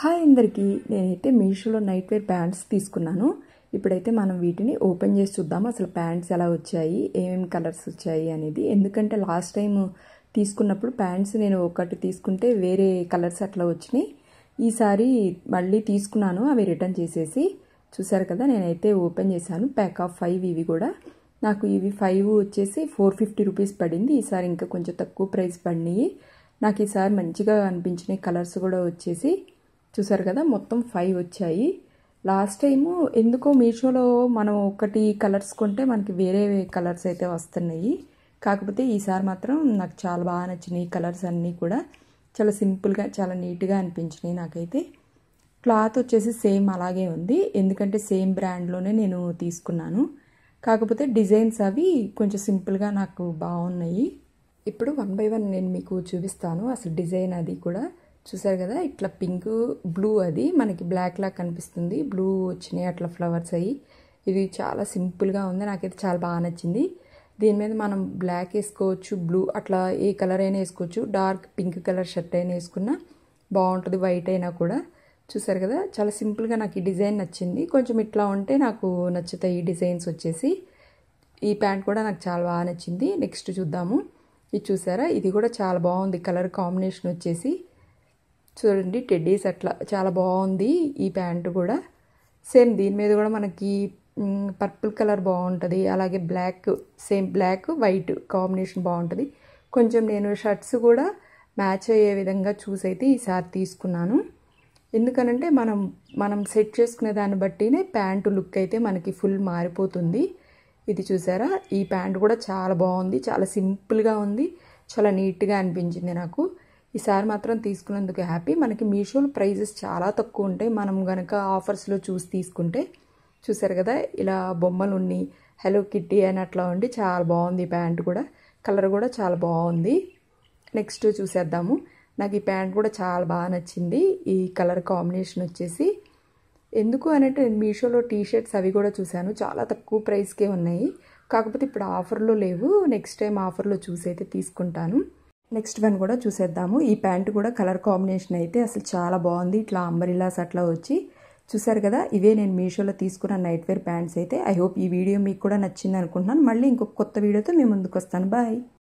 Hi అందరికీ, నేనైతే మీషోలో నైట్ వేర్ ప్యాంట్స్ తీసుకున్నాను. ఇప్పుడైతే మనం వీటిని ఓపెన్ చేసి చూద్దాం అసలు ప్యాంట్స్ ఎలా వచ్చాయి, ఏమేమి కలర్స్ వచ్చాయి అనేది. ఎందుకంటే లాస్ట్ టైం తీసుకున్నప్పుడు ప్యాంట్స్ నేను ఒకటి తీసుకుంటే వేరే కలర్స్ అట్లా వచ్చినాయి. ఈసారి మళ్ళీ తీసుకున్నాను, అవి రిటర్న్ చేసేసి. చూసారు కదా, నేనైతే ఓపెన్ చేశాను. ప్యాక్ ఆఫ్ 5 ఇవి కూడా. నాకు ఇవి 5 వచ్చేసి 450 రూపీస్ పడింది. ఈసారి ఇంకా కొంచెం తక్కువ ప్రైస్ పడినాయి. నాకు ఈసారి మంచిగా అనిపించినాయి కలర్స్ కూడా వచ్చేసి. చూసారు కదా, మొత్తం 5 వచ్చాయి. లాస్ట్ టైము ఎందుకో మీషోలో మనం ఒకటి కలర్స్ కొంటే మనకి వేరే కలర్స్ అయితే వస్తున్నాయి. కాకపోతే ఈసారి మాత్రం నాకు చాలా బాగా నచ్చినాయి. కలర్స్ అన్నీ కూడా చాలా సింపుల్గా, చాలా నీట్గా అనిపించినాయి నాకైతే. క్లాత్ వచ్చేసి సేమ్ అలాగే ఉంది, ఎందుకంటే సేమ్ బ్రాండ్లోనే నేను తీసుకున్నాను. కాకపోతే డిజైన్స్ అవి కొంచెం సింపుల్గా నాకు బాగున్నాయి. ఇప్పుడు 1 బై 1 నేను మీకు చూపిస్తాను అసలు డిజైన్ అది కూడా. చూసారు కదా, ఇట్లా పింక్ బ్లూ, అది మనకి బ్లాక్ లాగా కనిపిస్తుంది. బ్లూ వచ్చినాయి అట్లా ఫ్లవర్స్ అయ్యి. ఇది చాలా సింపుల్గా ఉంది, నాకైతే చాలా బాగా నచ్చింది. దీని మీద మనం బ్లాక్ వేసుకోవచ్చు, బ్లూ అట్లా ఏ కలర్ అయినా వేసుకోవచ్చు. డార్క్ పింక్ కలర్ షర్ట్ అయినా వేసుకున్నా బాగుంటుంది, వైట్ అయినా కూడా. చూసారు కదా, చాలా సింపుల్గా నాకు ఈ డిజైన్ నచ్చింది. కొంచెం ఇట్లా ఉంటే నాకు నచ్చుతాయి ఈ డిజైన్స్ వచ్చేసి. ఈ ప్యాంట్ కూడా నాకు చాలా బాగా నచ్చింది. నెక్స్ట్ చూద్దాము. ఇది చూసారా, ఇది కూడా చాలా బాగుంది. కలర్ కాంబినేషన్ వచ్చేసి చూడండి, టెడ్డీస్ అట్లా చాలా బాగుంది. ఈ ప్యాంటు కూడా సేమ్ దీని మీద కూడా మనకి పర్పుల్ కలర్ బాగుంటుంది. అలాగే black, same black white combination బాగుంటుంది. కొంచెం నేను షర్ట్స్ కూడా మ్యాచ్ అయ్యే విధంగా చూసి అయితే ఈసారి తీసుకున్నాను. ఎందుకనంటే మనం సెట్ చేసుకునే దాన్ని బట్టినే ప్యాంటు లుక్ అయితే మనకి ఫుల్ మారిపోతుంది. ఇది చూసారా, ఈ ప్యాంట్ కూడా చాలా బాగుంది, చాలా సింపుల్గా ఉంది, చాలా నీట్గా అనిపించింది నాకు. ఈసారి మాత్రం తీసుకున్నందుకు హ్యాపీ. మనకి మీషోలో ప్రైజెస్ చాలా తక్కువ ఉంటాయి మనం కనుక ఆఫర్స్లో చూసి తీసుకుంటే. చూసారు కదా, ఇలా బొమ్మలు ఉన్ని హలో కిట్టి అని అట్లా ఉండి చాలా బాగుంది. ఈ ప్యాంట్ కూడా కలర్ కూడా చాలా బాగుంది. నెక్స్ట్ చూసేద్దాము. నాకు ఈ ప్యాంట్ కూడా చాలా బాగా నచ్చింది, ఈ కలర్ కాంబినేషన్ వచ్చేసి. ఎందుకు అనంటే నేను మీషోలో టీషర్ట్స్ అవి కూడా చూశాను, చాలా తక్కువ ప్రైస్కే ఉన్నాయి. కాకపోతే ఇప్పుడు ఆఫర్లో లేవు. నెక్స్ట్ టైం ఆఫర్లో చూసి అయితే తీసుకుంటాను. నెక్స్ట్ వన్ కూడా చూసేద్దాము. ఈ ప్యాంట్ కూడా కలర్ కాంబినేషన్ అయితే అసలు చాలా బాగుంది. ఇట్లా అంబరిలాస్ అట్లా వచ్చి. చూసారు కదా, ఇవే నేను మీషోలో తీసుకున్న నైట్ వేర్ ప్యాంట్స్ అయితే. ఐ హోప్ ఈ వీడియో మీకు కూడా నచ్చింది అనుకుంటున్నాను. మళ్ళీ ఇంకొక కొత్త వీడియోతో మేము ముందుకు వస్తాను. బాయ్.